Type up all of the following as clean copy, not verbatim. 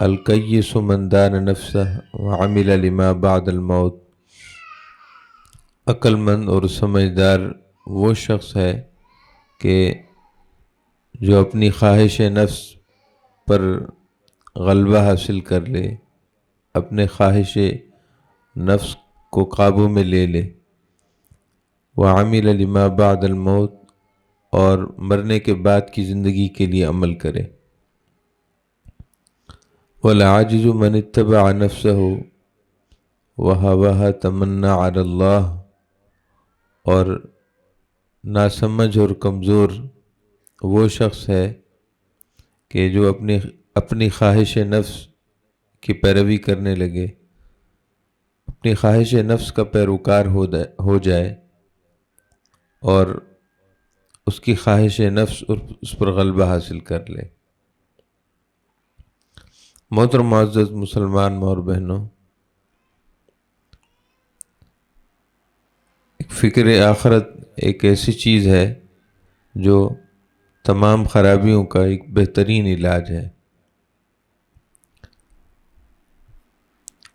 الکیس من دان نفسہ وعمل لما بعد الموت، عقل مند اور سمجھدار وہ شخص ہے کہ جو اپنی خواہش نفس پر غلبہ حاصل کر لے، اپنے خواہش نفس کو قابو میں لے لے، وعمل لما بعد الموت، اور مرنے کے بعد کی زندگی کے لیے عمل کرے۔ والعاجز من اتبع نفسه وهواها تمنى على اللہ، اور ناسمجھ اور کمزور وہ شخص ہے کہ جو اپنی خواہش نفس کی پیروی کرنے لگے، اپنی خواہش نفس کا پیروکار ہو جائے اور اس کی خواہش نفس اس پر غلبہ حاصل کر لے۔ محترم معزز مسلمان اور بہنوں، فکر آخرت ایک ایسی چیز ہے جو تمام خرابیوں کا ایک بہترین علاج ہے۔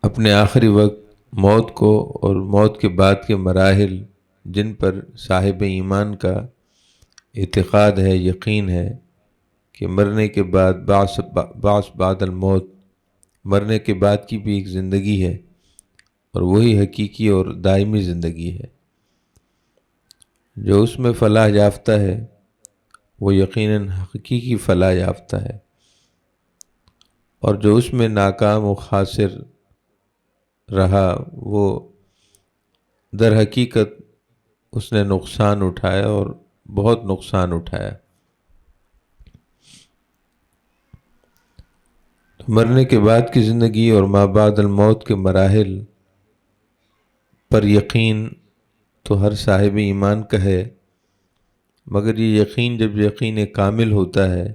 اپنے آخری وقت موت کو اور موت کے بعد کے مراحل جن پر صاحب ایمان کا اعتقاد ہے، یقین ہے کہ مرنے کے بعد بعث بعد الموت، مرنے کے بعد کی بھی ایک زندگی ہے اور وہی حقیقی اور دائمی زندگی ہے۔ جو اس میں فلاح یافتہ ہے وہ یقیناً حقیقی فلاح یافتہ ہے، اور جو اس میں ناکام و خاسر رہا وہ در حقیقت اس نے نقصان اٹھایا اور بہت نقصان اٹھایا۔ مرنے کے بعد کی زندگی اور ما بعد الموت کے مراحل پر یقین تو ہر صاحب ایمان کا ہے، مگر یہ یقین جب یقین کامل ہوتا ہے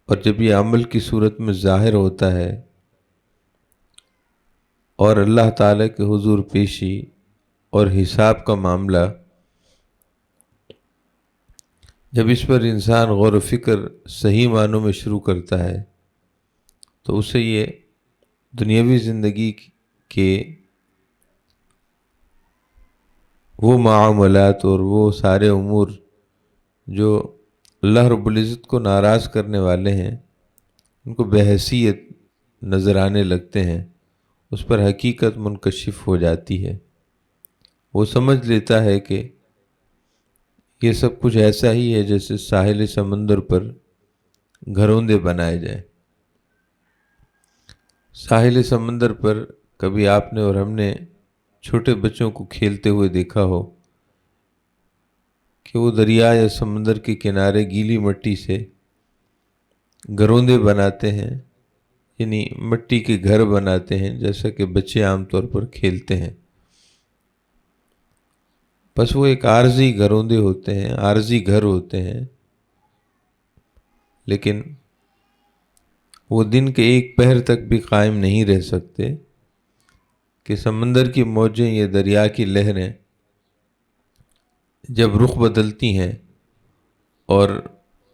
اور جب یہ عمل کی صورت میں ظاہر ہوتا ہے اور اللہ تعالیٰ کے حضور پیشی اور حساب کا معاملہ، جب اس پر انسان غور و فکر صحیح معنوں میں شروع کرتا ہے تو اسے یہ دنیاوی زندگی کے وہ معاملات اور وہ سارے امور جو اللہ رب العزت کو ناراض کرنے والے ہیں ان کو بحیثیت نظر آنے لگتے ہیں، اس پر حقیقت منکشف ہو جاتی ہے۔ وہ سمجھ لیتا ہے کہ یہ سب کچھ ایسا ہی ہے جیسے ساحل سمندر پر گھروندے بنائے جائیں۔ ساحل سمندر پر کبھی آپ نے اور ہم نے چھوٹے بچوں کو کھیلتے ہوئے دیکھا ہو کہ وہ دریا یا سمندر کے کنارے گیلی مٹی سے گھروندے بناتے ہیں، یعنی مٹی کے گھر بناتے ہیں جیسا کہ بچے عام طور پر کھیلتے ہیں۔ بس وہ ایک عارضی گھروندے ہوتے ہیں، عارضی گھر ہوتے ہیں، لیکن وہ دن کے ایک پہر تک بھی قائم نہیں رہ سکتے کہ سمندر کی موجیں یا دریا کی لہریں جب رخ بدلتی ہیں اور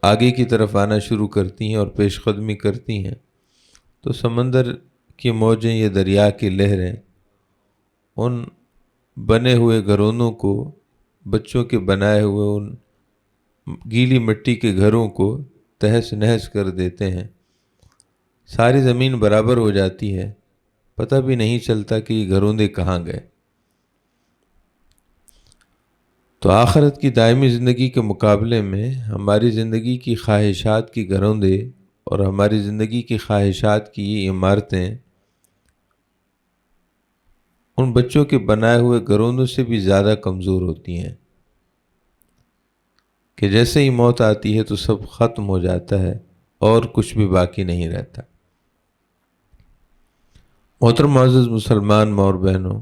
آگے کی طرف آنا شروع کرتی ہیں اور پیش قدمی کرتی ہیں تو سمندر کی موجیں یا دریا کی لہریں ان بنے ہوئے گھروندوں کو، بچوں کے بنائے ہوئے ان گیلی مٹی کے گھروں کو تہس نہس کر دیتے ہیں۔ ساری زمین برابر ہو جاتی ہے، پتہ بھی نہیں چلتا کہ یہ گھروندے کہاں گئے۔ تو آخرت کی دائمی زندگی کے مقابلے میں ہماری زندگی کی خواہشات کی گھروندے اور ہماری زندگی کی خواہشات کی یہ عمارتیں ان بچوں کے بنائے ہوئے گھروندوں سے بھی زیادہ کمزور ہوتی ہیں کہ جیسے ہی موت آتی ہے تو سب ختم ہو جاتا ہے اور کچھ بھی باقی نہیں رہتا۔ محترم معزز مسلمان اور بہنوں،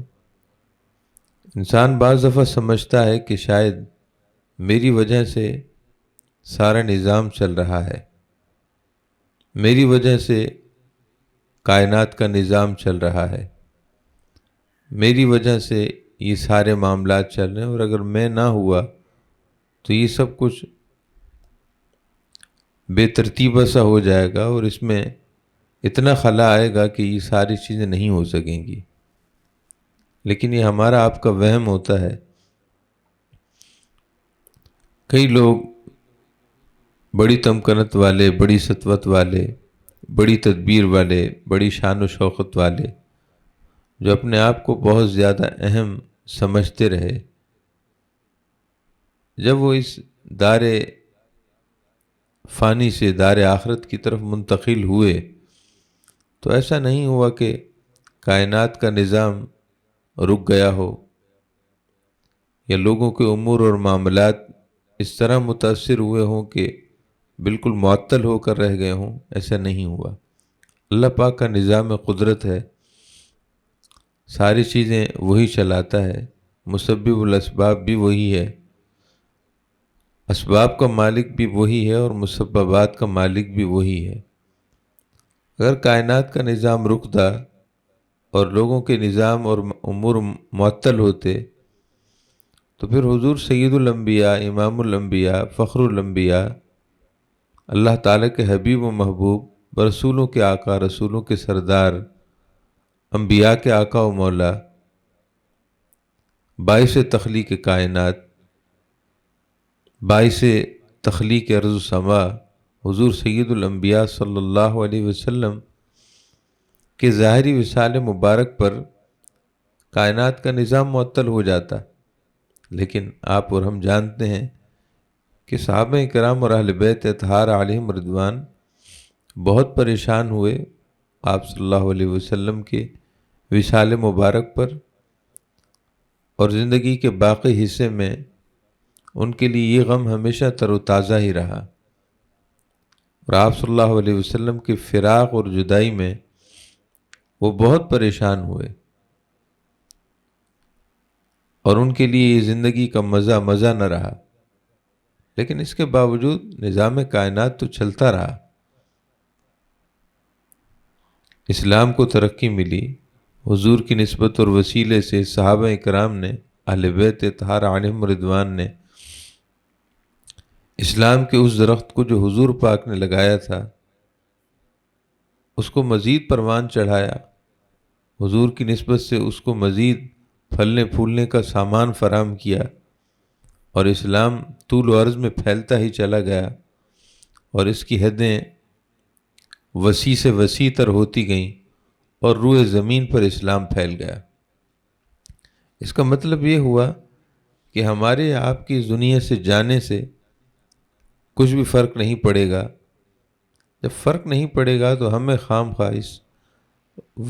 انسان بعض دفعہ سمجھتا ہے کہ شاید میری وجہ سے سارا نظام چل رہا ہے، میری وجہ سے کائنات کا نظام چل رہا ہے، میری وجہ سے یہ سارے معاملات چل رہے ہیں، اور اگر میں نہ ہوا تو یہ سب کچھ بے ترتیبہ سا ہو جائے گا اور اس میں اتنا خلا آئے گا کہ یہ ساری چیزیں نہیں ہو سکیں گی. لیکن یہ ہمارا آپ کا وہم ہوتا ہے. کئی لوگ بڑی تمکنت والے، بڑی سطوت والے، بڑی تدبیر والے، بڑی شان و شوقت والے، جو اپنے آپ کو بہت زیادہ اہم سمجھتے رہے، جب وہ اس دار فانی سے دار آخرت کی طرف منتقل ہوئے تو ایسا نہیں ہوا کہ کائنات کا نظام رک گیا ہو یا لوگوں کے امور اور معاملات اس طرح متاثر ہوئے ہوں کہ بالکل معطل ہو کر رہ گئے ہوں. ایسا نہیں ہوا. اللہ پاک کا نظام قدرت ہے، ساری چیزیں وہی چلاتا ہے. مسبب الاسباب بھی وہی ہے، اسباب کا مالک بھی وہی ہے اور مسببات کا مالک بھی وہی ہے. اگر کائنات کا نظام رکتا اور لوگوں کے نظام اور امور معطل ہوتے تو پھر حضور سید الانبیاء، امام الانبیاء، فخر الانبیاء، اللہ تعالیٰ کے حبیب و محبوب، رسولوں کے آقا، رسولوں کے سردار، انبیاء کے آقا و مولا، باعث تخلیق کائنات، باعث تخلیق ارض و سما، حضور سید الانبیاء صلی اللہ علیہ وسلم کے ظاہری وصال مبارک پر کائنات کا نظام معطل ہو جاتا. لیکن آپ اور ہم جانتے ہیں کہ صحابہ کرام اور اہل بیت اطہار علیہم رضوان بہت پریشان ہوئے آپ صلی اللہ علیہ وسلم کے وصال مبارک پر، اور زندگی کے باقی حصے میں ان کے لیے یہ غم ہمیشہ تر و تازہ ہی رہا، اور آپ صلی اللہ علیہ وسلم کے فراق اور جدائی میں وہ بہت پریشان ہوئے، اور ان کے لیے یہ زندگی کا مزہ نہ رہا. لیکن اس کے باوجود نظام کائنات تو چلتا رہا. اسلام کو ترقی ملی، حضور کی نسبت اور وسیلے سے صحابہ کرام نے، اہل بیت اطہار علیہم رضوان نے اسلام کے اس درخت کو جو حضور پاک نے لگایا تھا اس کو مزید پروان چڑھایا. حضور کی نسبت سے اس کو مزید پھلنے پھولنے کا سامان فراہم کیا، اور اسلام طول و عرض میں پھیلتا ہی چلا گیا، اور اس کی حدیں وسیع سے وسیع تر ہوتی گئیں، اور روئے زمین پر اسلام پھیل گیا. اس کا مطلب یہ ہوا کہ ہمارے آپ کی اس دنیا سے جانے سے کچھ بھی فرق نہیں پڑے گا. جب فرق نہیں پڑے گا تو ہمیں خام خواہ اس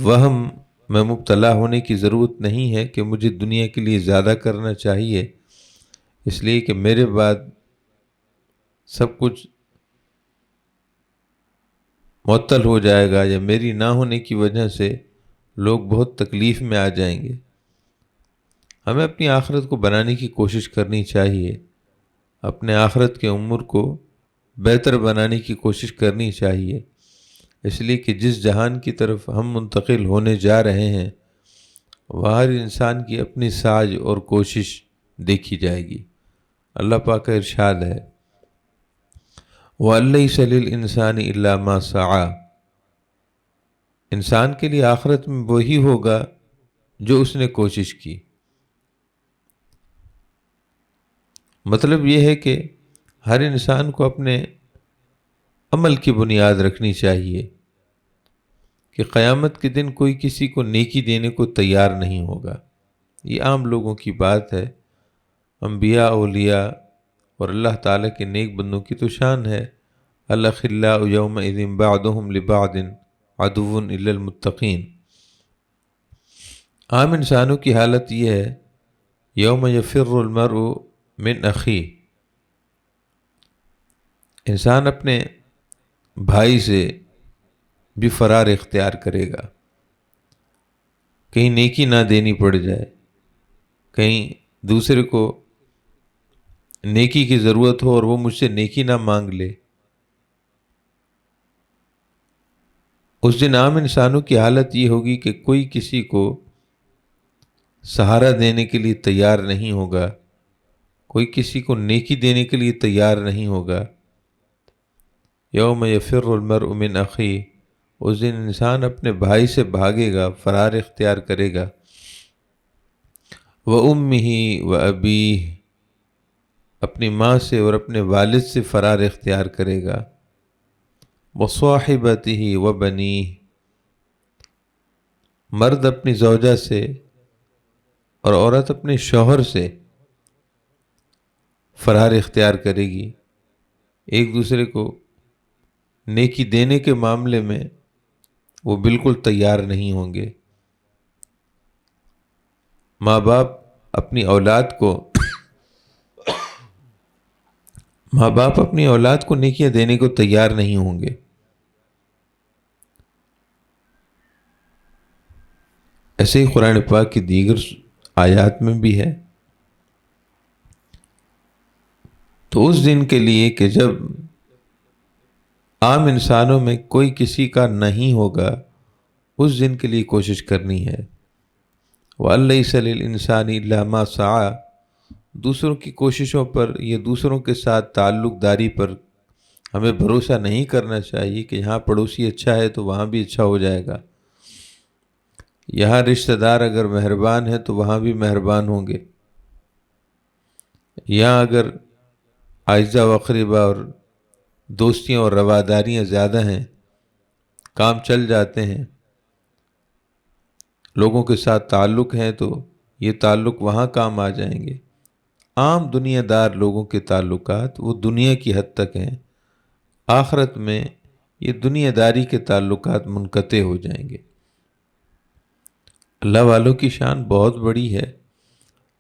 وہم میں مبتلا ہونے کی ضرورت نہیں ہے کہ مجھے دنیا کے لیے زیادہ کرنا چاہیے، اس لیے کہ میرے بعد سب کچھ معطل ہو جائے گا، یا میری نہ ہونے کی وجہ سے لوگ بہت تکلیف میں آ جائیں گے. ہمیں اپنی آخرت کو بنانے کی کوشش کرنی چاہیے، اپنے آخرت کے امور کو بہتر بنانے کی کوشش کرنی چاہیے، اس لیے کہ جس جہان کی طرف ہم منتقل ہونے جا رہے ہیں وہاں ہر انسان کی اپنی سعی اور کوشش دیکھی جائے گی. اللہ پاک کا ارشاد ہے وَلَيْسَ لِلْإِنسَانِ إِلَّا مَا سَعَى، انسان کے لیے آخرت میں وہی ہوگا جو اس نے کوشش کی. مطلب یہ ہے کہ ہر انسان کو اپنے عمل کی بنیاد رکھنی چاہیے کہ قیامت کے دن کوئی کسی کو نیکی دینے کو تیار نہیں ہوگا. یہ عام لوگوں کی بات ہے، انبیاء، اولیاء اور اللہ تعالیٰ کے نیک بندوں کی تو شان ہے. الأخلاء یومئذ بعضهم لبعض عدو الا المتقین. عام انسانوں کی حالت یہ ہے یوم یفر المرء من اخیہ، انسان اپنے بھائی سے بھی فرار اختیار کرے گا، کہیں نیکی نہ دینی پڑ جائے، کہیں دوسرے کو نیکی کی ضرورت ہو اور وہ مجھ سے نیکی نہ مانگ لے. اس دن عام انسانوں کی حالت یہ ہوگی کہ کوئی کسی کو سہارا دینے کے لیے تیار نہیں ہوگا، کوئی کسی کو نیکی دینے کے لیے تیار نہیں ہوگا. یوم یفر المرء من اخیہ اس دن انسان اپنے بھائی سے بھاگے گا، فرار اختیار کرے گا۔ وَأُمِّهِ وَأَبِيهِ، اپنی ماں سے اور اپنے والد سے فرار اختیار کرے گا۔ وَصَاحِبَتِهِ وَبَنِيهِ، مرد اپنی زوجہ سے اور عورت اپنے شوہر سے فرار اختیار کرے گی۔ ایک دوسرے کو نیکی دینے کے معاملے میں وہ بالکل تیار نہیں ہوں گے۔ ماں باپ اپنی اولاد کو نیکیاں دینے کو تیار نہیں ہوں گے۔ ایسے ہی قرآن پاک کی دیگر آیات میں بھی ہے۔ تو اس دن کے لیے کہ جب عام انسانوں میں کوئی کسی کا نہیں ہوگا، اس دن کے لیے کوشش کرنی ہے۔ وَأَلَّيْسَ لِلْإِنسَانِ إِلَّا مَا سَعَىٰ، دوسروں کی کوششوں پر یا دوسروں کے ساتھ تعلق داری پر ہمیں بھروسہ نہیں کرنا چاہیے کہ یہاں پڑوسی اچھا ہے تو وہاں بھی اچھا ہو جائے گا، یہاں رشتہ دار اگر مہربان ہے تو وہاں بھی مہربان ہوں گے، یہاں اگر اعزا و اقربا اور دوستیاں اور رواداریاں زیادہ ہیں، کام چل جاتے ہیں، لوگوں کے ساتھ تعلق ہیں، تو یہ تعلق وہاں کام آ جائیں گے۔ عام دنیا دار لوگوں کے تعلقات وہ دنیا کی حد تک ہیں، آخرت میں یہ دنیا داری کے تعلقات منقطع ہو جائیں گے۔ اللہ والوں کی شان بہت بڑی ہے،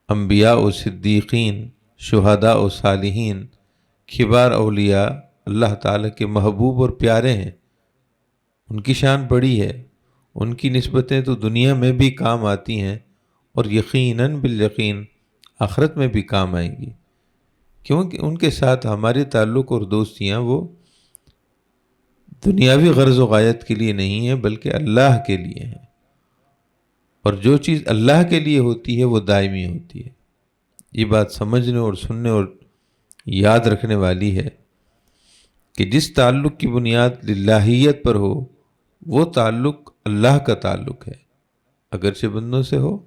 انبیاء و صدیقین، شہداء و صالحین، کبار اولیاء اللہ تعالیٰ کے محبوب اور پیارے ہیں، ان کی شان بڑی ہے، ان کی نسبتیں تو دنیا میں بھی کام آتی ہیں اور یقیناً بالیقین آخرت میں بھی کام آئیں گی، کیونکہ ان کے ساتھ ہمارے تعلق اور دوستیاں وہ دنیاوی غرض و غایت کے لیے نہیں ہیں بلکہ اللہ کے لیے ہیں، اور جو چیز اللہ کے لیے ہوتی ہے وہ دائمی ہوتی ہے۔ یہ بات سمجھنے اور سننے اور یاد رکھنے والی ہے کہ جس تعلق کی بنیاد للہیت پر ہو وہ تعلق اللہ کا تعلق ہے، اگرچہ بندوں سے ہو۔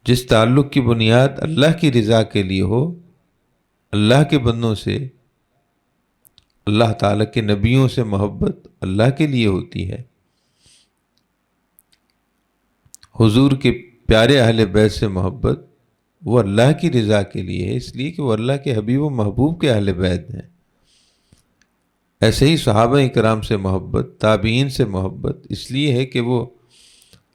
جس تعلق کی بنیاد اللہ کی رضا کے لیے ہو، اللہ کے بندوں سے، اللہ تعالیٰ کے نبیوں سے محبت اللہ کے لیے ہوتی ہے، حضور کے پیارے اہل بیت سے محبت وہ اللہ کی رضا کے لیے ہے، اس لیے کہ وہ اللہ کے حبیب و محبوب کے اہل بیت ہیں۔ ایسے ہی صحابہ اکرام سے محبت، تابعین سے محبت اس لیے ہے کہ وہ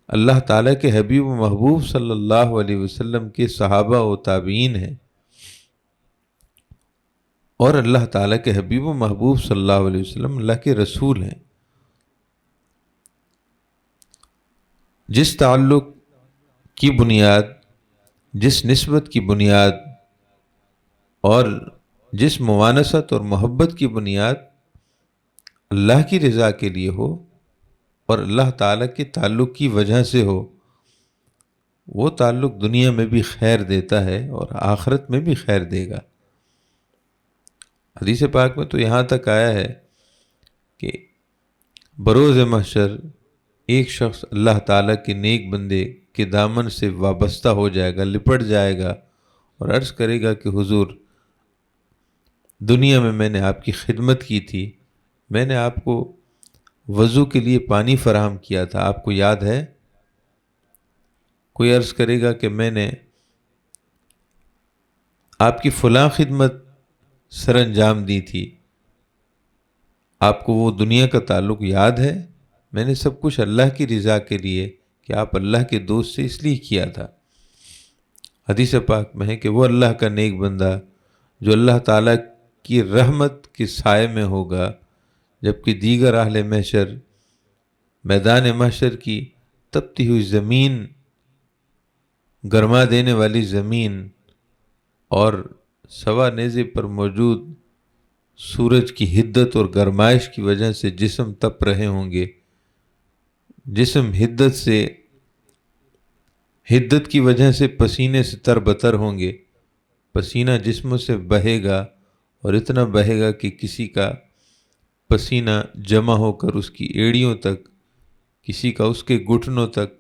اللہ تعالیٰ کے حبیب و محبوب صلی اللہ علیہ وسلم کے صحابہ و تابعین ہیں، اور اللہ تعالیٰ کے حبیب و محبوب صلی اللہ علیہ وسلم اللہ کے رسول ہیں۔ جس تعلق کی بنیاد، جس نسبت کی بنیاد اور جس موانست اور محبت کی بنیاد اللہ کی رضا کے لیے ہو اور اللہ تعالیٰ کے تعلق کی وجہ سے ہو، وہ تعلق دنیا میں بھی خیر دیتا ہے اور آخرت میں بھی خیر دے گا۔ حدیث پاک میں تو یہاں تک آیا ہے کہ بروز محشر ایک شخص اللہ تعالیٰ کے نیک بندے کے دامن سے وابستہ ہو جائے گا، لپٹ جائے گا اور عرض کرے گا کہ حضور، دنیا میں نے آپ کی خدمت کی تھی، میں نے آپ کو وضو کے لیے پانی فراہم کیا تھا، آپ کو یاد ہے؟ کوئی عرض کرے گا کہ میں نے آپ کی فلاں خدمت سر انجام دی تھی، آپ کو وہ دنیا کا تعلق یاد ہے؟ میں نے سب کچھ اللہ کی رضا کے لیے کہ آپ اللہ کے دوست سے اس لیے کیا تھا۔ حدیث پاک میں ہے کہ وہ اللہ کا نیک بندہ جو اللہ تعالیٰ کی رحمت کے سائے میں ہوگا، جبکہ دیگر اہل محشر میدان محشر کی تپتی ہوئی زمین، گرما دینے والی زمین اور سوا نیزے پر موجود سورج کی حدت اور گرمائش کی وجہ سے جسم تپ رہے ہوں گے، جسم حدت کی وجہ سے پسینے سے تر بتر ہوں گے، پسینہ جسم سے بہے گا اور اتنا بہے گا کہ کسی کا پسینہ جمع ہو کر اس کی ایڑیوں تک، کسی کا اس کے گھٹنوں تک،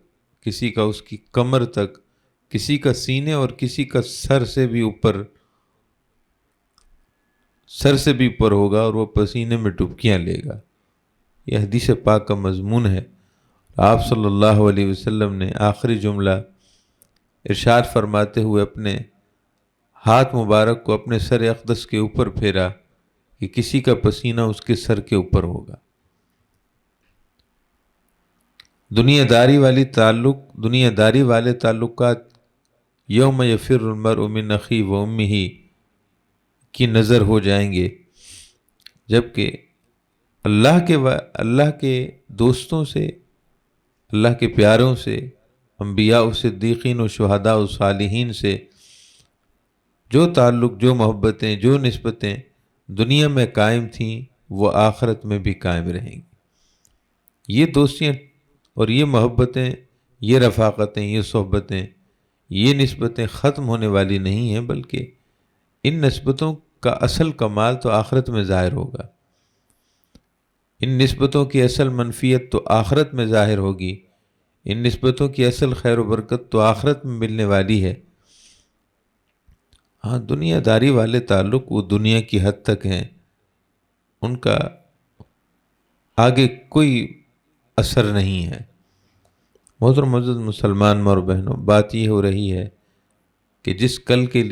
کسی کا اس کی کمر تک، کسی کا سینے اور کسی کا سر سے بھی اوپر ہوگا، اور وہ پسینے میں ڈبکیاں لے گا۔ یہ حدیث پاک کا مضمون ہے۔ آپ صلی اللہ علیہ وسلم نے آخری جملہ ارشاد فرماتے ہوئے اپنے ہاتھ مبارک کو اپنے سر اقدس کے اوپر پھیرا کہ کسی کا پسینہ اس کے سر کے اوپر ہوگا۔ دنیا داری والے تعلقات یوم یفر المرء من اخیہ و امہ کی نظر ہو جائیں گے، جبکہ اللہ کے دوستوں سے، اللہ کے پیاروں سے، انبیاء و صدیقین و شہداء و صالحین سے جو تعلق، جو محبتیں، جو نسبتیں دنیا میں قائم تھیں وہ آخرت میں بھی قائم رہیں گی۔ یہ دوستیاں اور یہ محبتیں، یہ رفاقتیں، یہ صحبتیں، یہ نسبتیں ختم ہونے والی نہیں ہیں، بلکہ ان نسبتوں کا اصل کمال تو آخرت میں ظاہر ہوگا۔ ان نسبتوں کی اصل منفیت تو آخرت میں ظاہر ہوگی، ان نسبتوں کی اصل خیر و برکت تو آخرت میں ملنے والی ہے۔ ہاں، دنیا داری والے تعلق وہ دنیا کی حد تک ہیں، ان کا آگے کوئی اثر نہیں ہے۔ محترم معزز مسلمان اور بہنوں، بات یہ ہو رہی ہے کہ جس کل کے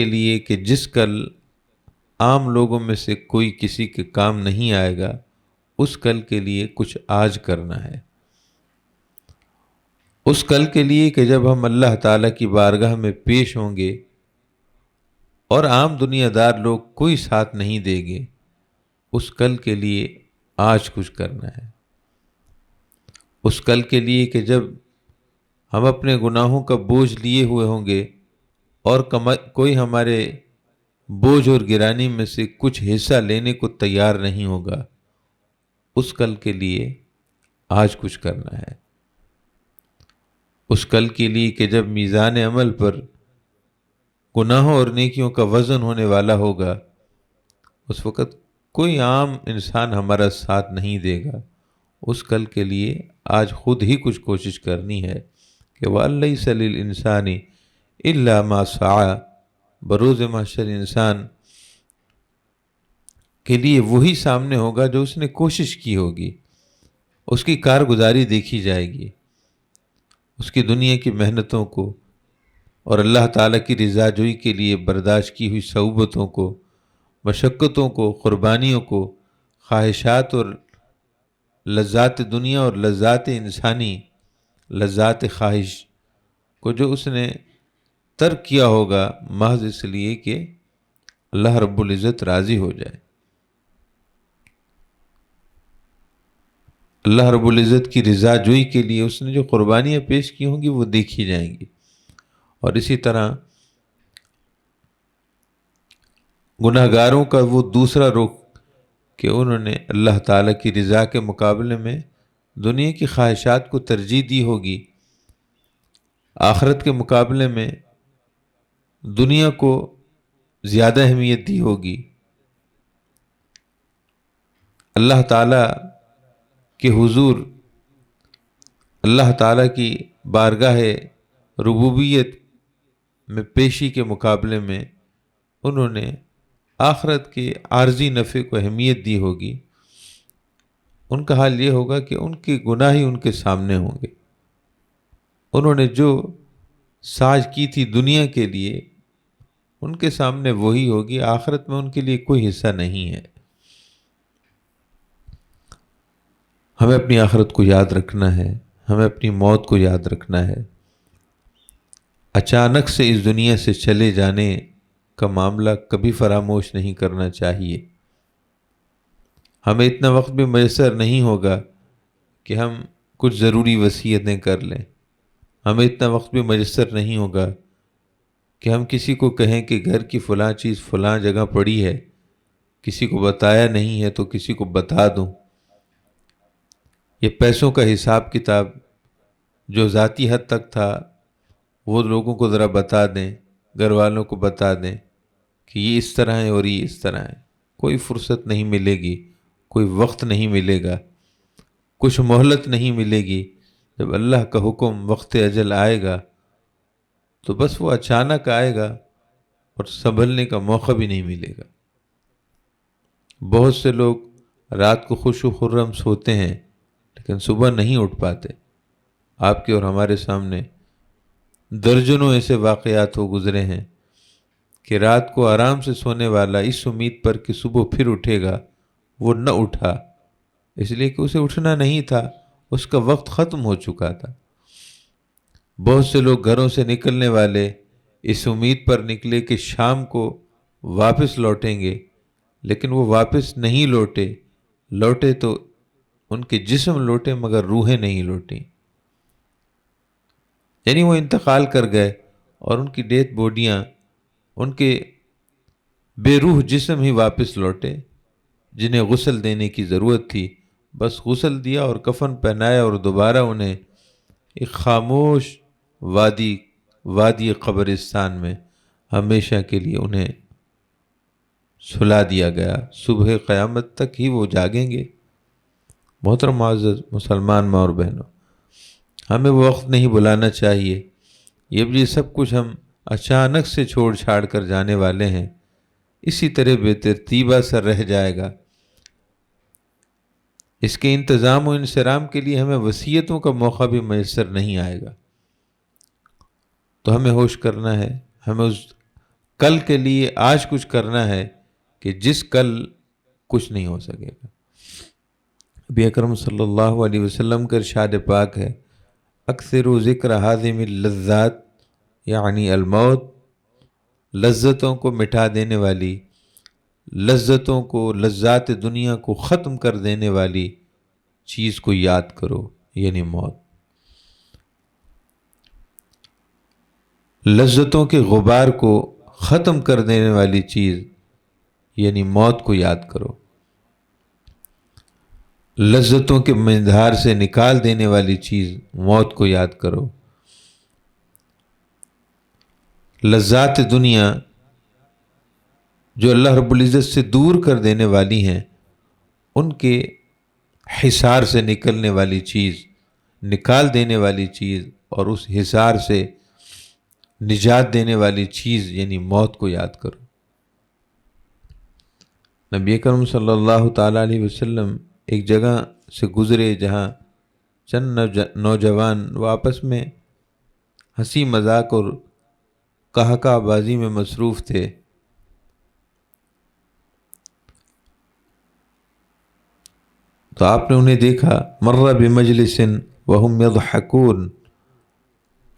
لیے کہ جس کل عام لوگوں میں سے کوئی کسی کے کام نہیں آئے گا، اس کل کے لیے کچھ آج کرنا ہے۔ اس کل کے لیے کہ جب ہم اللہ تعالیٰ کی بارگاہ میں پیش ہوں گے اور عام دنیا دار لوگ کوئی ساتھ نہیں دیں گے، اس کل کے لیے آج کچھ کرنا ہے۔ اس کل کے لیے کہ جب ہم اپنے گناہوں کا بوجھ لیے ہوئے ہوں گے اور کوئی ہمارے بوجھ اور گرانی میں سے کچھ حصہ لینے کو تیار نہیں ہوگا، اس کل کے لیے آج کچھ کرنا ہے۔ اس کل کے لیے کہ جب میزان عمل پر گناہوں اور نیکیوں کا وزن ہونے والا ہوگا، اس وقت کوئی عام انسان ہمارا ساتھ نہیں دے گا، اس کل کے لیے آج خود ہی کچھ کوشش کرنی ہے کہ وَلَيْسَ لِلْإِنسَانِ إِلَّا مَا سَعَى، بروز محشر انسان کے لیے وہی سامنے ہوگا جو اس نے کوشش کی ہوگی، اس کی کارگزاری دیکھی جائے گی، اس کی دنیا کی محنتوں کو اور اللہ تعالیٰ کی رضا جوئی کے لیے برداشت کی ہوئی صعوبتوں کو، مشقتوں کو، قربانیوں کو، خواہشات اور لذات دنیا اور لذات انسانی، لذات خواہش کو جو اس نے ترک کیا ہوگا محض اس لیے کہ اللہ رب العزت راضی ہو جائے۔ اللہ رب العزت کی رضا جوئی کے لیے اس نے جو قربانیاں پیش کی ہوں گی وہ دیکھی جائیں گی۔ اور اسی طرح گناہ گاروں کا وہ دوسرا رخ کہ انہوں نے اللہ تعالیٰ کی رضا کے مقابلے میں دنیا کی خواہشات کو ترجیح دی ہوگی، آخرت کے مقابلے میں دنیا کو زیادہ اہمیت دی ہوگی، اللہ تعالیٰ کے حضور، اللہ تعالیٰ کی بارگاہ ربوبیت میں پیشی کے مقابلے میں انہوں نے آخرت کے عارضی نفع کو اہمیت دی ہوگی۔ ان کا حال یہ ہوگا کہ ان کے گناہ ہی ان کے سامنے ہوں گے، انہوں نے جو ساز کی تھی دنیا کے لیے ان کے سامنے وہی ہوگی، آخرت میں ان کے لیے کوئی حصہ نہیں ہے۔ ہمیں اپنی آخرت کو یاد رکھنا ہے، ہمیں اپنی موت کو یاد رکھنا ہے۔ اچانک سے اس دنیا سے چلے جانے کا معاملہ کبھی فراموش نہیں کرنا چاہیے۔ ہمیں اتنا وقت بھی میسر نہیں ہوگا کہ ہم کچھ ضروری وصیتیں کر لیں، ہمیں اتنا وقت بھی میسر نہیں ہوگا کہ ہم کسی کو کہیں کہ گھر کی فلاں چیز فلاں جگہ پڑی ہے، کسی کو بتایا نہیں ہے تو کسی کو بتا دوں۔ یہ پیسوں کا حساب کتاب جو ذاتی حد تک تھا وہ لوگوں کو ذرا بتا دیں، گھر والوں کو بتا دیں کہ یہ اس طرح ہے اور یہ اس طرح ہے. کوئی فرصت نہیں ملے گی، کوئی وقت نہیں ملے گا، کچھ مہلت نہیں ملے گی. جب اللہ کا حکم وقت اجل آئے گا تو بس وہ اچانک آئے گا اور سنبھلنے کا موقع بھی نہیں ملے گا. بہت سے لوگ رات کو خوش و خرم سوتے ہیں لیکن صبح نہیں اٹھ پاتے. آپ کے اور ہمارے سامنے درجنوں ایسے واقعات ہو گزرے ہیں کہ رات کو آرام سے سونے والا اس امید پر کہ صبح پھر اٹھے گا، وہ نہ اٹھا، اس لیے کہ اسے اٹھنا نہیں تھا، اس کا وقت ختم ہو چکا تھا. بہت سے لوگ گھروں سے نکلنے والے اس امید پر نکلے کہ شام کو واپس لوٹیں گے، لیکن وہ واپس نہیں لوٹے تو ان کے جسم لوٹے مگر روحیں نہیں لوٹیں. یعنی وہ انتقال کر گئے اور ان کی ڈیتھ باڈیاں، ان کے بے روح جسم ہی واپس لوٹے، جنہیں غسل دینے کی ضرورت تھی. بس غسل دیا اور کفن پہنایا اور دوبارہ انہیں ایک خاموش وادی قبرستان میں ہمیشہ کے لیے انہیں سلا دیا گیا. صبح قیامت تک ہی وہ جاگیں گے. محترم معزز مسلمان ماں اور بہنوں، ہمیں وہ وقت نہیں بلانا چاہیے. یہ سب کچھ ہم اچانک سے چھوڑ چھاڑ کر جانے والے ہیں، اسی طرح بے ترتیبہ سر رہ جائے گا. اس کے انتظام و انصرام کے لیے ہمیں وصیتوں کا موقع بھی میسر نہیں آئے گا. تو ہمیں ہوش کرنا ہے، ہمیں اس کل کے لیے آج کچھ کرنا ہے کہ جس کل کچھ نہیں ہو سکے گا. نبی اکرم صلی اللہ علیہ وسلم کا ارشاد پاک ہے، اکثر ذکر حازم اللذات یعنی الموت، لذتوں کو مٹا دینے والی، لذتوں کو، لذات دنیا کو ختم کر دینے والی چیز کو یاد کرو، یعنی موت. لذتوں کے غبار کو ختم کر دینے والی چیز یعنی موت کو یاد کرو. لذتوں کے مندھار سے نکال دینے والی چیز موت کو یاد کرو. لذات دنیا جو اللہ رب العزت سے دور کر دینے والی ہیں، ان کے حصار سے نکلنے والی چیز، نکال دینے والی چیز اور اس حصار سے نجات دینے والی چیز یعنی موت کو یاد کرو. نبی کرم صلی اللہ تعالیٰ علیہ وسلم ایک جگہ سے گزرے جہاں چند نوجوان وہ آپس میں ہنسی مذاق اور قہقہ بازی میں مصروف تھے. تو آپ نے انہیں دیکھا، مر بمجلس وہم یضحکون،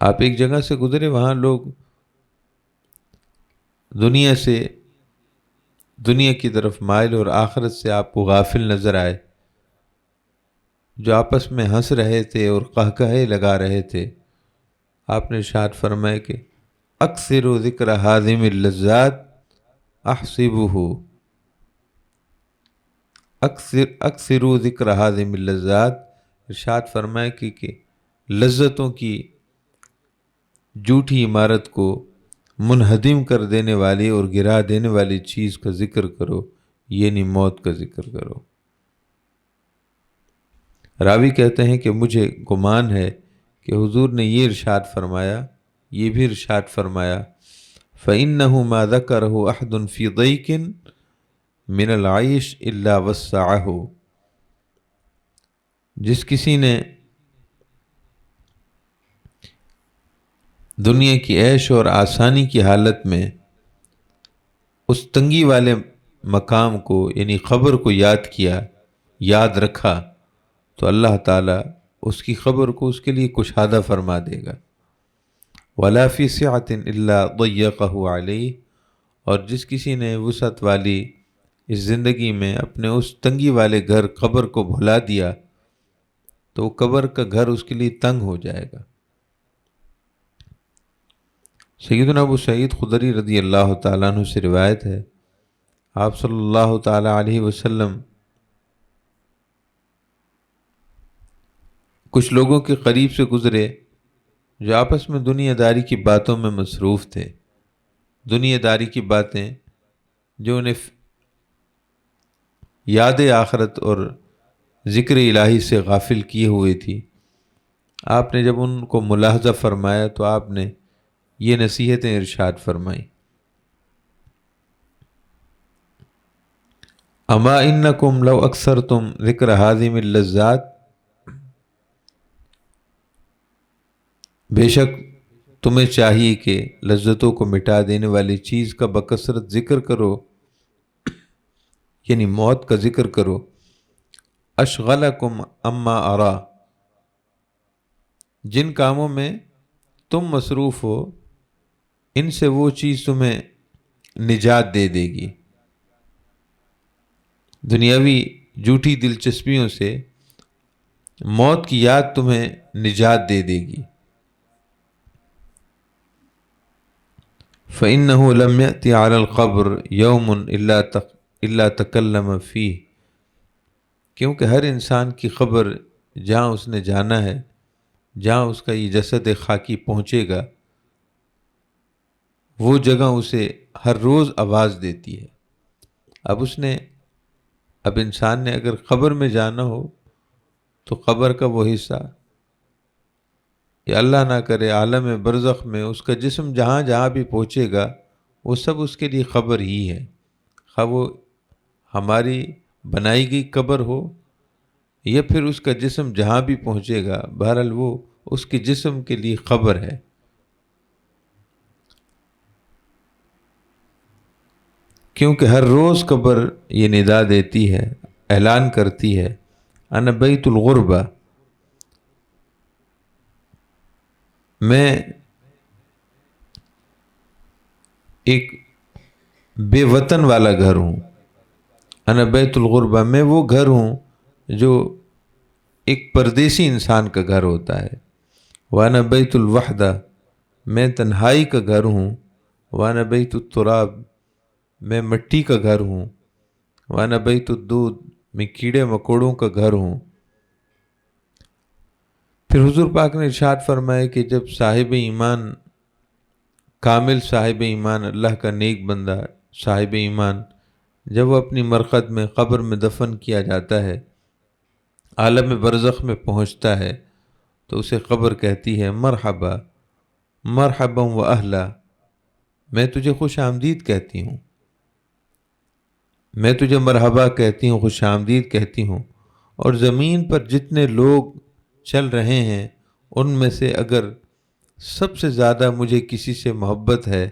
آپ ایک جگہ سے گزرے، وہاں لوگ دنیا کی طرف مائل اور آخرت سے آپ کو غافل نظر آئے، جو آپس میں ہنس رہے تھے اور قہقہے لگا رہے تھے. آپ نے ارشاد فرمایا کہ اکثر ذکر حازم اللذات احسبہ، اکثر ذکر حازم اللذات، ارشاد فرمایا کہ لذتوں کی جھوٹی عمارت کو منہدم کر دینے والی اور گرا دینے والی چیز کا ذکر کرو، یعنی موت کا ذکر کرو. راوی کہتے ہیں کہ مجھے گمان ہے کہ حضور نے یہ ارشاد فرمایا، یہ بھی ارشاد فرمایا، فَإِنَّهُ مَا ذَكَرَهُ أَحْدٌ فِي ضَيْقٍ مِنَ الْعَيْشِ إِلَّا وَسَّعَهُ، جس کسی نے دنیا کی عیش اور آسانی کی حالت میں اس تنگی والے مقام کو یعنی قبر کو یاد کیا، یاد رکھا، تو اللہ تعالیٰ اس کی قبر کو اس کے لیے کشادہ فرما دے گا. وَلَا فِي سِعَةٍ إِلَّا ضَيَّقَهُ عَلَيْهِ، اور جس کسی نے وسعت والی اس زندگی میں اپنے اس تنگی والے گھر قبر کو بھلا دیا تو قبر کا گھر اس کے لیے تنگ ہو جائے گا. سیدنا ابو سعید خدری رضی اللہ تعالیٰ عنہ سے روایت ہے، آپ صلی اللہ تعالیٰ علیہ وسلم کچھ لوگوں کے قریب سے گزرے جو آپس میں دنیا داری کی باتوں میں مصروف تھے. دنیا داری کی باتیں جو انہیں یاد آخرت اور ذکر الہی سے غافل کیے ہوئے تھی، آپ نے جب ان کو ملاحظہ فرمایا تو آپ نے یہ نصیحتیں ارشاد فرمائیں. اما انکم لو اکثرتم ذکر ہاضم اللذات، بے شک تمہیں چاہیے کہ لذتوں کو مٹا دینے والی چیز کا بکثرت ذکر کرو، یعنی موت کا ذکر کرو. اشغلکم اما ارا، جن کاموں میں تم مصروف ہو ان سے وہ چیز تمہیں نجات دے دے گی. دنیاوی جھوٹی دلچسپیوں سے موت کی یاد تمہیں نجات دے دے گی. فَإِنَّهُ لَمْ يَأْتِ عَلَى الْقَبْرِ يَوْمٌ إِلَّا تَكَلَّمَ فِيهِ، کیونکہ ہر انسان کی قبر جہاں اس نے جانا ہے، جہاں اس کا یہ جسد خاکی پہنچے گا، وہ جگہ اسے ہر روز آواز دیتی ہے. اب انسان نے اگر قبر میں جانا ہو تو قبر کا وہ حصہ، یا اللہ نہ کرے عالم برزخ میں اس کا جسم جہاں جہاں بھی پہنچے گا وہ سب اس کے لیے قبر ہی ہے. خواہ وہ ہماری بنائی گئی قبر ہو یا پھر اس کا جسم جہاں بھی پہنچے گا، بہرحال وہ اس کے جسم کے لیے قبر ہے. کیونکہ ہر روز قبر یہ ندا دیتی ہے، اعلان کرتی ہے، انا بیت الغربہ، میں ایک بے وطن والا گھر ہوں. انا بیت الغربہ، میں وہ گھر ہوں جو ایک پردیسی انسان کا گھر ہوتا ہے. وانا بیت الوحدہ، میں تنہائی کا گھر ہوں. وانا بیت التراب، میں مٹی کا گھر ہوں. وانا بیت الدود، میں کیڑے مکوڑوں کا گھر ہوں. پھر حضور پاک نے ارشاد فرمایا کہ جب صاحب ایمان، کامل صاحب ایمان، اللہ کا نیک بندہ صاحب ایمان، جب وہ اپنی مرقد میں قبر میں دفن کیا جاتا ہے، عالم برزخ میں پہنچتا ہے، تو اسے قبر کہتی ہے مرحبا مرحبا و اہلا، میں تجھے خوش آمدید کہتی ہوں، میں تجھے مرحبا کہتی ہوں، خوش آمدید کہتی ہوں. اور زمین پر جتنے لوگ چل رہے ہیں ان میں سے اگر سب سے زیادہ مجھے کسی سے محبت ہے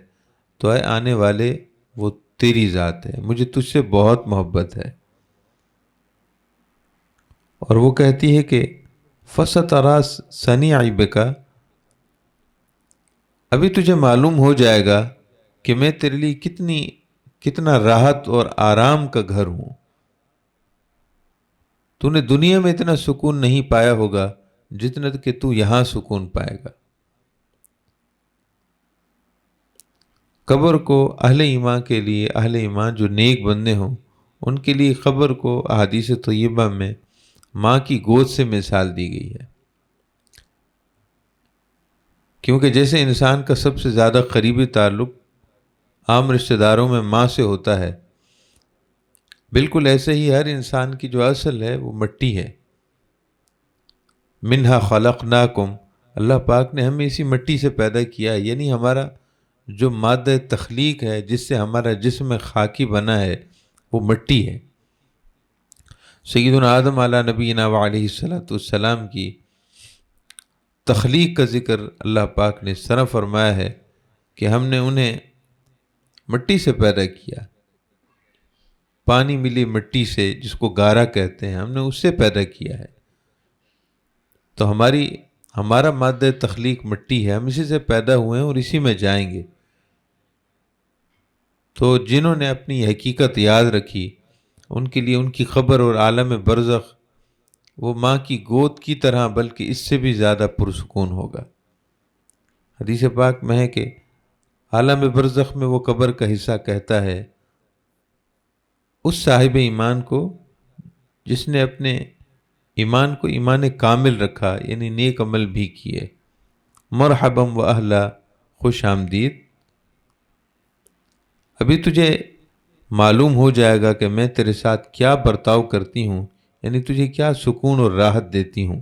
تو اے آنے والے وہ تیری ذات ہے، مجھے تجھ سے بہت محبت ہے. اور وہ کہتی ہے کہ فَسَتَرَا صَنِيعَ بِكَ، ابھی تجھے معلوم ہو جائے گا کہ میں تیرے لیے کتنا راحت اور آرام کا گھر ہوں. تو نے دنیا میں اتنا سکون نہیں پایا ہوگا جتنا کہ تو یہاں سکون پائے گا. قبر کو اہل ایمان کے لیے، اہل ایمان جو نیک بندے ہوں ان کے لیے قبر کو احادیث طیبہ میں ماں کی گود سے مثال دی گئی ہے. کیونکہ جیسے انسان کا سب سے زیادہ قریبی تعلق عام رشتہ داروں میں ماں سے ہوتا ہے، بالکل ایسے ہی ہر انسان کی جو اصل ہے وہ مٹی ہے. منہا خلقناکم، اللہ پاک نے ہمیں اسی مٹی سے پیدا کیا ہے، یعنی ہمارا جو مادہ تخلیق ہے جس سے ہمارا جسم خاکی بنا ہے وہ مٹی ہے. سیدنا آدم علیہ نبینا وعلیہ السلام کی تخلیق کا ذکر اللہ پاک نے اس طرح فرمایا ہے کہ ہم نے انہیں مٹی سے پیدا کیا، پانی ملی مٹی سے جس کو گارا کہتے ہیں، ہم نے اس سے پیدا کیا ہے. تو ہمارا مادہ تخلیق مٹی ہے، ہم اسی سے پیدا ہوئے ہیں اور اسی میں جائیں گے. تو جنہوں نے اپنی حقیقت یاد رکھی ان کے لیے ان کی قبر اور عالم برزخ وہ ماں کی گود کی طرح بلکہ اس سے بھی زیادہ پرسکون ہوگا. حدیث پاک میں ہے کہ عالم برزخ میں وہ قبر کا حصہ کہتا ہے اس صاحب ایمان کو جس نے اپنے ایمان کو ایمان کامل رکھا، یعنی نیک عمل بھی کیے. مرحبا و اہلا، خوش آمدید، ابھی تجھے معلوم ہو جائے گا کہ میں تیرے ساتھ کیا برتاؤ کرتی ہوں، یعنی تجھے کیا سکون اور راحت دیتی ہوں۔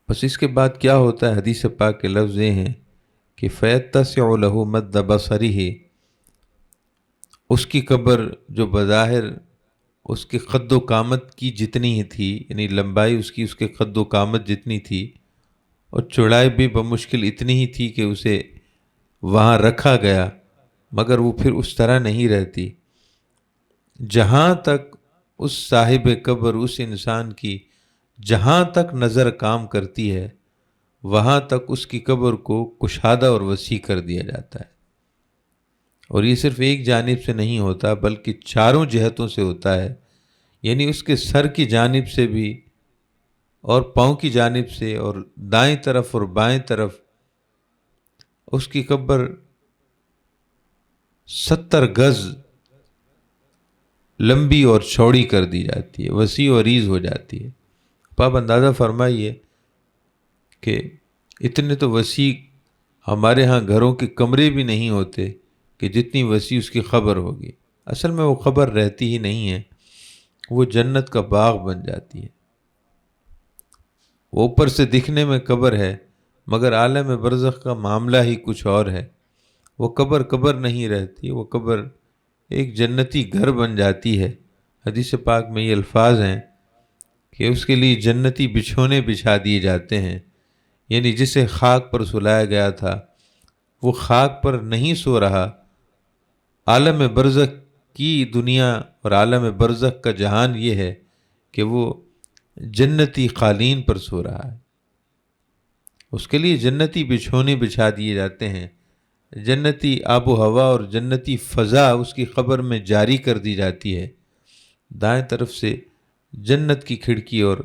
بس اس کے بعد کیا ہوتا ہے، حدیث پاک کے لفظ یہ ہیں کہ فَيَتَّسِعُ لَهُ مَدَّ بَصَرِهِ، اس کی قبر جو بظاہر اس کے قد و قامت کی جتنی ہی تھی، یعنی لمبائی اس کے قد و قامت جتنی تھی، اور چوڑائی بھی بمشکل اتنی ہی تھی کہ اسے وہاں رکھا گیا، مگر وہ پھر اس طرح نہیں رہتی۔ جہاں تک اس صاحب قبر، اس انسان کی جہاں تک نظر کام کرتی ہے، وہاں تک اس کی قبر کو کشادہ اور وسیع کر دیا جاتا ہے۔ اور یہ صرف ایک جانب سے نہیں ہوتا بلکہ چاروں جہتوں سے ہوتا ہے، یعنی اس کے سر کی جانب سے بھی، اور پاؤں کی جانب سے، اور دائیں طرف اور بائیں طرف اس کی قبر 70 گز لمبی اور چوڑی کر دی جاتی ہے، وسیع و عریض ہو جاتی ہے۔ آپ اندازہ فرمائیے کہ اتنے تو وسیع ہمارے ہاں گھروں کے کمرے بھی نہیں ہوتے کہ جتنی وسیع اس کی قبر ہوگی۔ اصل میں وہ قبر رہتی ہی نہیں ہے، وہ جنت کا باغ بن جاتی ہے۔ وہ اوپر سے دکھنے میں قبر ہے، مگر عالم برزخ کا معاملہ ہی کچھ اور ہے۔ وہ قبر قبر نہیں رہتی، وہ قبر ایک جنتی گھر بن جاتی ہے۔ حدیث پاک میں یہ الفاظ ہیں کہ اس کے لیے جنتی بچھونے بچھا دیے جاتے ہیں، یعنی جسے خاک پر سلایا گیا تھا وہ خاک پر نہیں سو رہا، عالم برزخ کی دنیا اور عالم برزخ کا جہان یہ ہے کہ وہ جنتی قالین پر سو رہا ہے۔ اس کے لیے جنتی بچھونے بچھا دیے جاتے ہیں، جنتی آب و ہوا اور جنتی فضا اس کی قبر میں جاری کر دی جاتی ہے۔ دائیں طرف سے جنت کی کھڑکی اور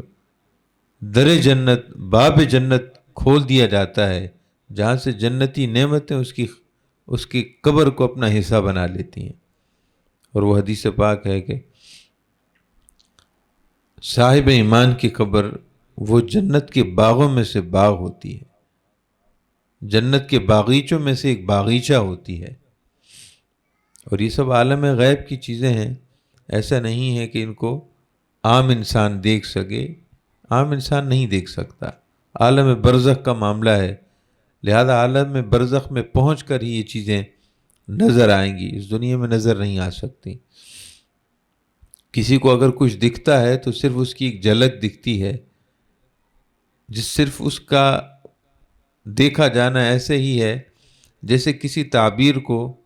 در جنت، باب جنت کھول دیا جاتا ہے، جہاں سے جنتی نعمتیں اس کی قبر کو اپنا حصہ بنا لیتی ہیں۔ اور وہ حدیث پاک ہے کہ صاحب ایمان کی قبر وہ جنت کے باغوں میں سے باغ ہوتی ہے، جنت کے باغیچوں میں سے ایک باغیچہ ہوتی ہے۔ اور یہ سب عالم غیب کی چیزیں ہیں، ایسا نہیں ہے کہ ان کو عام انسان دیکھ سکے، عام انسان نہیں دیکھ سکتا، عالم برزخ کا معاملہ ہے، لہذا عالم برزخ میں پہنچ کر ہی یہ چیزیں نظر آئیں گی، اس دنیا میں نظر نہیں آ سکتی۔ کسی کو اگر کچھ دکھتا ہے تو صرف اس کی ایک جھلک دکھتی ہے، صرف اس کا دیکھا جانا ایسے ہی ہے جیسے کسی تعبیر کو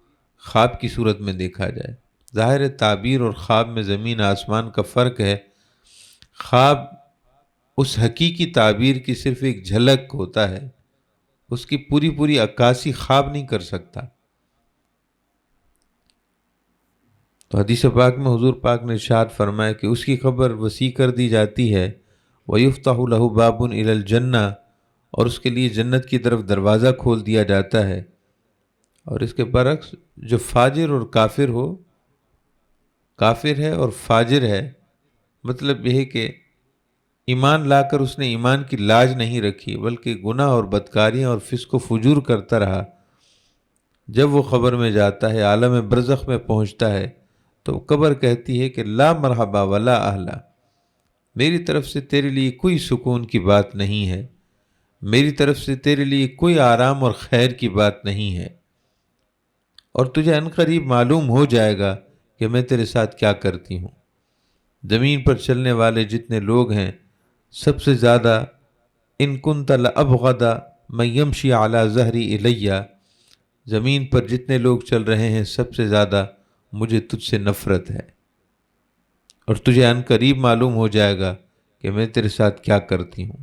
خواب کی صورت میں دیکھا جائے۔ ظاہر تعبیر اور خواب میں زمین آسمان کا فرق ہے۔ خواب اس حقیقی تعبیر کی صرف ایک جھلک ہوتا ہے، اس کی پوری عکاسی خواب نہیں کر سکتا۔ تو حدیث پاک میں حضور پاک نے ارشاد فرمایا کہ اس کی قبر وسیع کر دی جاتی ہے، وَيُفْتَحُ لَهُ بَابٌ إِلَى الْجَنَّةِ، اور اس کے لیے جنت کی طرف دروازہ کھول دیا جاتا ہے۔ اور اس کے برعکس جو فاجر اور کافر ہو، کافر ہے اور فاجر ہے، مطلب یہ ہے کہ ایمان لا کر اس نے ایمان کی لاج نہیں رکھی بلکہ گناہ اور بدکاریاں اور فسق و فجور کرتا رہا، جب وہ قبر میں جاتا ہے، عالم برزخ میں پہنچتا ہے، تو قبر کہتی ہے کہ لا مرحبا ولا اہلا، میری طرف سے تیرے لیے کوئی سکون کی بات نہیں ہے، میری طرف سے تیرے لیے کوئی آرام اور خیر کی بات نہیں ہے، اور تجھے عنقریب معلوم ہو جائے گا کہ میں تیرے ساتھ کیا کرتی ہوں۔ زمین پر چلنے والے جتنے لوگ ہیں، سب سے زیادہ ان کنت لابغض من یمشی علی ظہری الیہ، زمین پر جتنے لوگ چل رہے ہیں سب سے زیادہ مجھے تجھ سے نفرت ہے، اور تجھے عنقریب معلوم ہو جائے گا کہ میں تیرے ساتھ کیا کرتی ہوں۔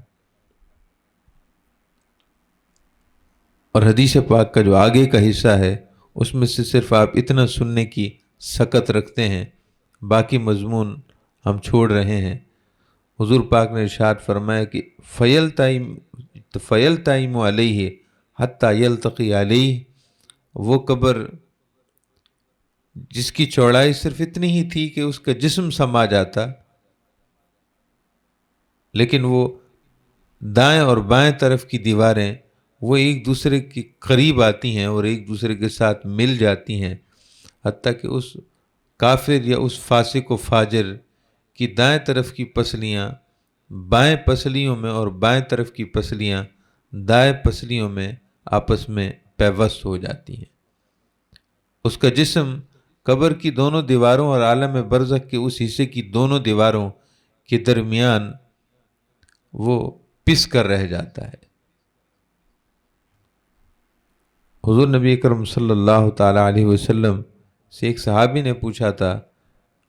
اور حدیث پاک کا جو آگے کا حصہ ہے اس میں سے صرف آپ اتنا سننے کی سکت رکھتے ہیں، باقی مضمون ہم چھوڑ رہے ہیں۔ حضور پاک نے ارشاد فرمایا کہ فَيَلْتَئِمُ عَلَيْهِ حَتَّى يَلْتَقِي عَلَيْهِ، وہ قبر جس کی چوڑائی صرف اتنی ہی تھی کہ اس کا جسم سما جاتا، لیکن وہ دائیں اور بائیں طرف کی دیواریں وہ ایک دوسرے کے قریب آتی ہیں اور ایک دوسرے کے ساتھ مل جاتی ہیں، حتیٰ کہ اس کافر یا اس فاسق و فاجر کی دائیں طرف کی پسلیاں بائیں پسلیوں میں اور بائیں طرف کی پسلیاں دائیں پسلیوں میں آپس میں پیوست ہو جاتی ہیں۔ اس کا جسم قبر کی دونوں دیواروں اور عالم برزخ کے اس حصے کی دونوں دیواروں کے درمیان وہ پس کر رہ جاتا ہے۔ حضور نبی اکرم صلی اللہ تعالیٰ علیہ وسلم سے ایک صحابی نے پوچھا تھا،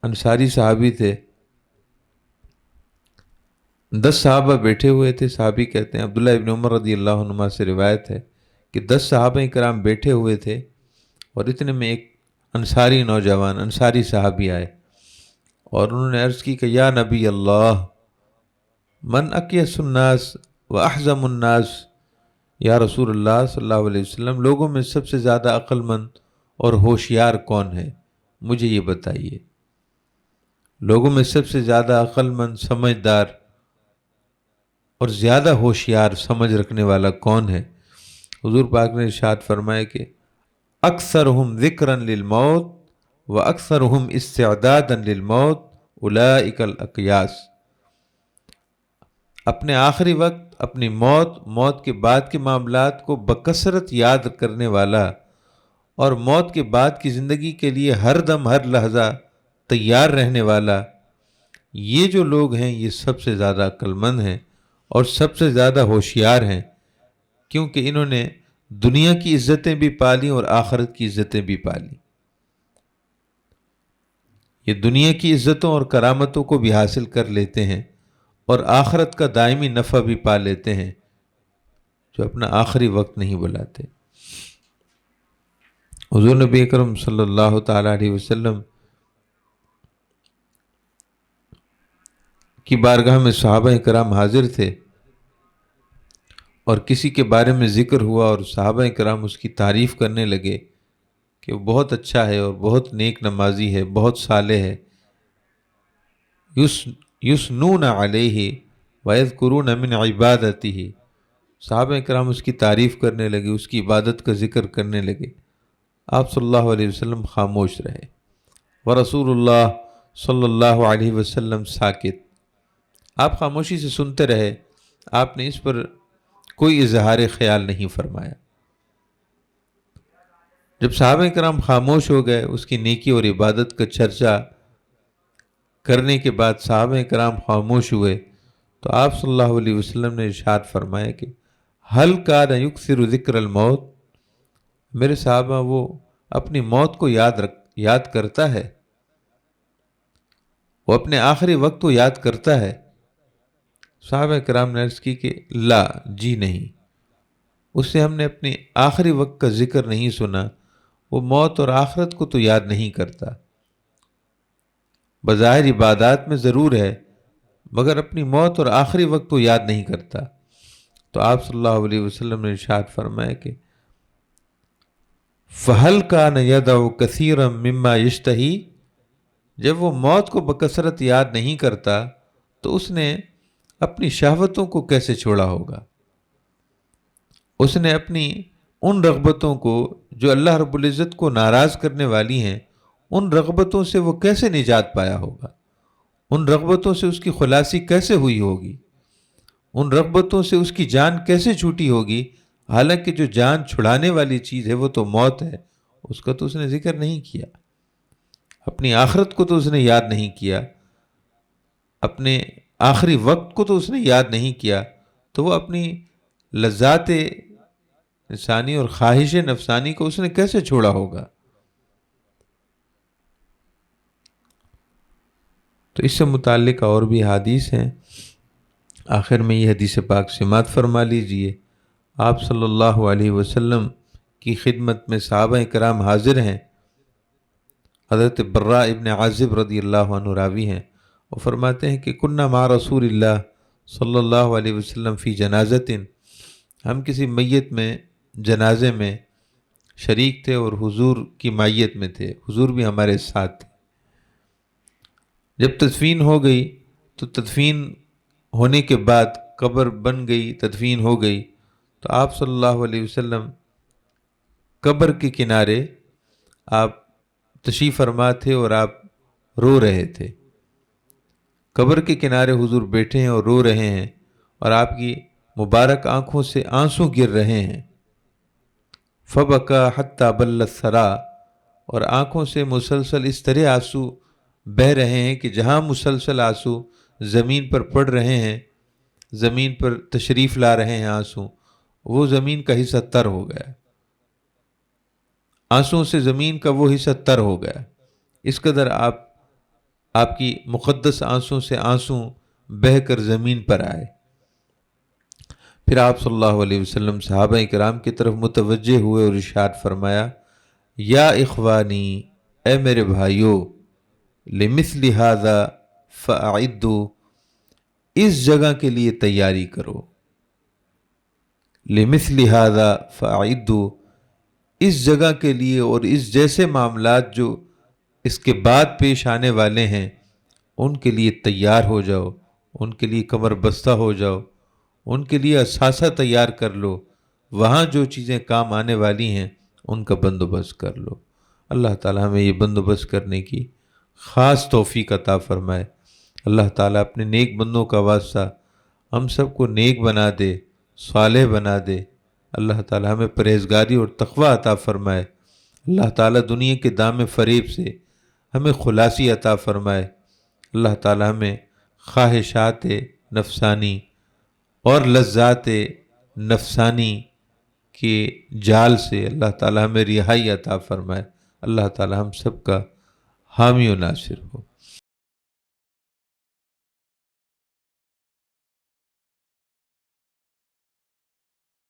انصاری صحابی تھے، 10 صحابہ بیٹھے ہوئے تھے۔ صحابی کہتے ہیں، عبداللہ ابن عمر رضی اللہ عنہما سے روایت ہے کہ 10 صحابہ کرام بیٹھے ہوئے تھے اور اتنے میں ایک انصاری نوجوان انصاری صحابی آئے اور انہوں نے عرض کی کہ یا نبی اللہ، من اکیس الناس و احزم الناس، یا رسول اللہ صلی اللہ علیہ وسلم، لوگوں میں سب سے زیادہ عقل مند اور ہوشیار کون ہے؟ مجھے یہ بتائیے، لوگوں میں سب سے زیادہ عقل مند، سمجھدار اور زیادہ ہوشیار سمجھ رکھنے والا کون ہے؟ حضور پاک نے ارشاد فرمایا کہ اکثرہم ذکرا للموت و اکثرہم استعدادا للموت اولئک الاقیاس، اپنے آخری وقت، اپنی موت کے بعد کے معاملات کو بکثرت یاد کرنے والا اور موت کے بعد کی زندگی کے لیے ہر دم ہر لحظہ تیار رہنے والا، یہ جو لوگ ہیں یہ سب سے زیادہ عقل مند ہیں اور سب سے زیادہ ہوشیار ہیں، کیونکہ انہوں نے دنیا کی عزتیں بھی پالیں اور آخرت کی عزتیں بھی پالیں۔ یہ دنیا کی عزتوں اور کرامتوں کو بھی حاصل کر لیتے ہیں اور آخرت کا دائمی نفع بھی پا لیتے ہیں، جو اپنا آخری وقت نہیں بلاتے۔ حضور نبی اکرم صلی اللہ تعالیٰ علیہ وسلم کی بارگاہ میں صحابہ کرام حاضر تھے اور کسی کے بارے میں ذکر ہوا اور صحابہ کرام اس کی تعریف کرنے لگے کہ وہ بہت اچھا ہے اور بہت نیک نمازی ہے، بہت صالح ہے، یثنون علیہ ویذکرون من عبادتہ، صحابہ کرام اس کی تعریف کرنے لگے، اس کی عبادت کا ذکر کرنے لگے۔ آپ صلی اللہ علیہ وسلم خاموش رہے، ورسول اللہ صلی اللہ علیہ وسلم ساکت، آپ خاموشی سے سنتے رہے، آپ نے اس پر کوئی اظہار خیال نہیں فرمایا۔ جب صحابہ کرام خاموش ہو گئے، اس کی نیکی اور عبادت کا چرچا کرنے کے بعد صحابہ کرام خاموش ہوئے تو آپ صلی اللہ علیہ وسلم نے ارشاد فرمایا کہ هل كان يكثر ذکر الموت، میرے صحابہ وہ اپنی موت کو یاد کرتا ہے، وہ اپنے آخری وقت کو یاد کرتا ہے؟ صحابہ کرام نے عرض کی کہ لا، جی نہیں، اس سے ہم نے اپنی آخری وقت کا ذکر نہیں سنا، وہ موت اور آخرت کو تو یاد نہیں کرتا، بظاہر عبادات میں ضرور ہے مگر اپنی موت اور آخری وقت کو یاد نہیں کرتا۔ تو آپ صلی اللہ علیہ وسلم نے ارشاد فرمایا کہ فَهَلْ كَانَ يَدَعُ كَثِيرًا مِمَّا يَشْتَهِي، جب وہ موت کو بکثرت یاد نہیں کرتا تو اس نے اپنی شہوتوں کو کیسے چھوڑا ہوگا؟ اس نے اپنی ان رغبتوں کو جو اللہ رب العزت کو ناراض کرنے والی ہیں، ان رغبتوں سے وہ کیسے نجات پایا ہوگا؟ ان رغبتوں سے اس کی خلاصی کیسے ہوئی ہوگی؟ ان رغبتوں سے اس کی جان کیسے چھوٹی ہوگی؟ حالانکہ جو جان چھڑانے والی چیز ہے وہ تو موت ہے، اس کا تو اس نے ذکر نہیں کیا، اپنی آخرت کو تو اس نے یاد نہیں کیا، اپنے آخری وقت کو تو اس نے یاد نہیں کیا، تو وہ اپنی لذات انسانی اور خواہش نفسانی کو اس نے کیسے چھوڑا ہوگا؟ تو اس سے متعلق اور بھی حدیث ہیں، آخر میں یہ حدیث پاک سماعت فرما لیجئے۔ آپ صلی اللہ علیہ وسلم کی خدمت میں صحابہ کرام حاضر ہیں، حضرت براء ابن عازب رضی اللہ عنہ راوی ہیں، وہ فرماتے ہیں کہ کننا مع رسول اللہ صلی اللہ علیہ وسلم فی جنازت، ہم کسی میت میں جنازے میں شریک تھے اور حضور کی معیت میں تھے، حضور بھی ہمارے ساتھ تھے۔ جب تدفین ہو گئی تو تدفین ہونے کے بعد قبر بن گئی، تدفین ہو گئی تو آپ صلی اللہ علیہ وسلم قبر کے کنارے آپ تشریف فرما تھے اور آپ رو رہے تھے، قبر کے کنارے حضور بیٹھے ہیں اور رو رہے ہیں اور آپ کی مبارک آنکھوں سے آنسو گر رہے ہیں۔ فبکا حتی بل الثری، اور آنکھوں سے مسلسل اس طرح آنسو بہہ رہے ہیں کہ جہاں مسلسل آنسو زمین پر پڑ رہے ہیں، زمین پر تشریف لا رہے ہیں آنسو، وہ زمین کا حصہ تر ہو گیا، آنسوؤں سے زمین کا وہ حصہ تر ہو گیا۔ اس قدر آپ کی مقدس آنسوؤں سے آنسو بہہ کر زمین پر آئے۔ پھر آپ صلی اللہ علیہ وسلم صحابہ کرام کی طرف متوجہ ہوئے اور ارشاد فرمایا، یا اخوانی، اے میرے بھائیو، لمثل ھذا فاعدوا، اس جگہ کے لیے تیاری کرو، لمثل ھذا فاعدوا، اس جگہ کے لیے اور اس جیسے معاملات جو اس کے بعد پیش آنے والے ہیں ان کے لیے تیار ہو جاؤ، ان کے لیے کمر بستہ ہو جاؤ، ان کے لیے اثاثہ تیار کر لو، وہاں جو چیزیں کام آنے والی ہیں ان کا بندوبست کر لو۔ اللہ تعالیٰ ہمیں یہ بندوبست کرنے کی خاص توفیق عطا فرمائے۔ اللہ تعالیٰ اپنے نیک بندوں کا واسطہ ہم سب کو نیک بنا دے، صالح بنا دے۔ اللہ تعالیٰ ہمیں پرہیزگاری اور تقوی عطا فرمائے۔ اللہ تعالیٰ دنیا کے دام فریب سے ہمیں خلاصی عطا فرمائے۔ اللہ تعالیٰ ہمیں خواہشات نفسانی اور لذات نفسانی کے جال سے اللہ تعالیٰ ہمیں رہائی عطا فرمائے۔ اللہ تعالیٰ ہم سب کا حامی و ناصر ہو۔